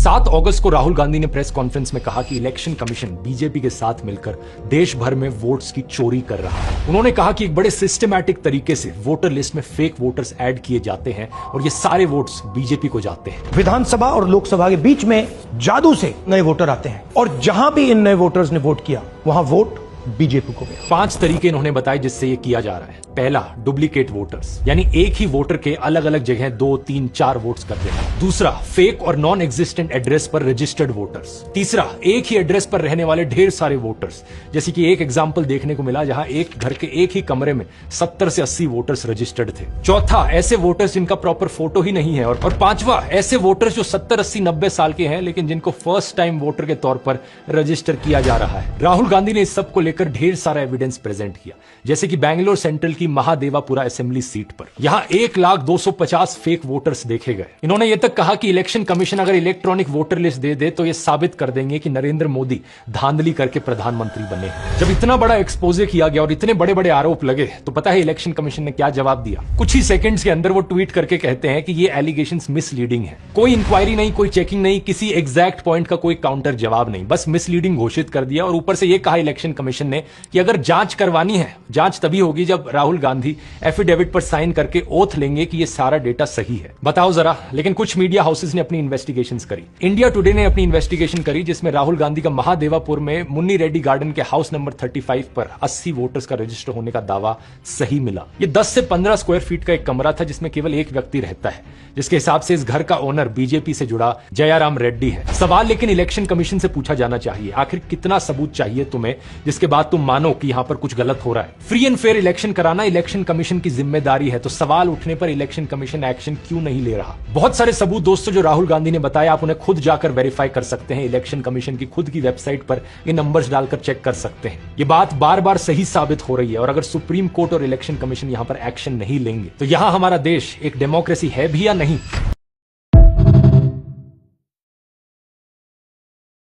7 अगस्त को राहुल गांधी ने press conference में कहा कि इलेक्शन कमीशन बीजेपी के साथ मिलकर देश भर में वोट्स की चोरी कर रहा है। उन्होंने कहा कि एक बड़े सिस्टमैटिक तरीके से वोटर लिस्ट में फेक वोटर्स ऐड किए जाते हैं और ये सारे वोट्स बीजेपी को जाते हैं। विधानसभा और लोकसभा के बीच में जादू से नए वोटर आते हैं और जहां भी इन नए वोटर्स ने वोट किया वहां वोट बीजेपी को गया। 5 तरीके इन्होंने बताए जिससे ये किया जा रहा है। पहला, डुप्लीकेट वोटर्स, यानी एक ही वोटर के अलग अलग जगह 2, 3, 4 वोट्स कर देना। दूसरा, फेक और नॉन एग्जिस्टेंट एड्रेस पर रजिस्टर्ड वोटर्स। तीसरा, एक ही एड्रेस पर रहने वाले ढेर सारे वोटर्स, जैसे कि एक एग्जाम्पल देखने को मिला जहां एक घर के एक ही कमरे में 70 से 80 वोटर्स रजिस्टर्ड थे। चौथा, ऐसे वोटर्स जिनका प्रॉपर फोटो ही नहीं है। और पांचवा, ऐसे वोटर्स जो 70, 80, 90 साल के हैं लेकिन जिनको फर्स्ट टाइम वोटर के तौर पर रजिस्टर किया जा रहा है। राहुल गांधी ने इस सब को लेकर ढेर सारा एविडेंस प्रेजेंट किया, जैसे कि बैंगलोर सेंट्रल की महादेवापुरा असेंबली सीट पर यहां 1,250,000 फेक वोटर्स देखे गए। इन्होंने यह तक कहा कि इलेक्शन कमीशन अगर इलेक्ट्रॉनिक वोटर लिस्ट दे तो यह साबित कर देंगे कि नरेंद्र मोदी धांधली करके प्रधानमंत्री बने। जब इतना बड़ा एक्सपोजे किया गया और इतने बड़े बड़े आरोप लगे तो पता है इलेक्शन कमीशन ने क्या जवाब दिया? कुछ ही सेकंड्स के अंदर वो ट्वीट करके कहते हैं कि ये एलिगेशंस मिसलीडिंग है। कोई इंक्वायरी नहीं, कोई चेकिंग नहीं, किसी एग्जैक्ट पॉइंट का कोई काउंटर जवाब नहीं, बस मिसलीडिंग घोषित कर दिया। और ऊपर से यह कहा इलेक्शन कमीशन ने कि अगर जांच करवानी है, जांच तभी होगी जब राहुल गांधी एफिडेविट पर साइन करके ओथ लेंगे कि ये सारा डेटा सही है। बताओ जरा। लेकिन कुछ मीडिया हाउसेस ने अपनी इन्वेस्टिगेशंस करी। इंडिया टुडे ने अपनी इन्वेस्टिगेशन करी जिसमें राहुल गांधी का महादेवापुर में मुन्नी रेड्डी गार्डन के हाउस नंबर 35 पर 80 वोटर्स का रजिस्टर होने का दावा सही मिला। ये 10 से 15 स्क्वायर फीट का एक कमरा था जिसमें केवल एक व्यक्ति रहता है, जिसके हिसाब से इस घर का ओनर बीजेपी से जुड़ा जयाराम रेड्डी है। सवाल लेकिन इलेक्शन कमीशन से पूछा जाना चाहिए, आखिर कितना सबूत चाहिए तुम्हें जिसके बाद तुम मानो कि यहां पर कुछ गलत हो रहा है? फ्री एंड फेयर इलेक्शन कराना इलेक्शन कमीशन की जिम्मेदारी है, तो सवाल उठने पर इलेक्शन कमीशन एक्शन क्यों नहीं ले रहा? बहुत सारे सबूत दोस्तों जो राहुल गांधी ने बताया, आप उन्हें खुद जाकर वेरीफाई कर सकते हैं। इलेक्शन कमीशन की खुद की वेबसाइट पर ये नंबर्स डालकर चेक कर सकते हैं। ये बात बार बार सही साबित हो रही है और अगर सुप्रीम कोर्ट और इलेक्शन कमीशन यहां पर एक्शन नहीं लेंगे तो यहां हमारा देश एक डेमोक्रेसी है भी या नहीं?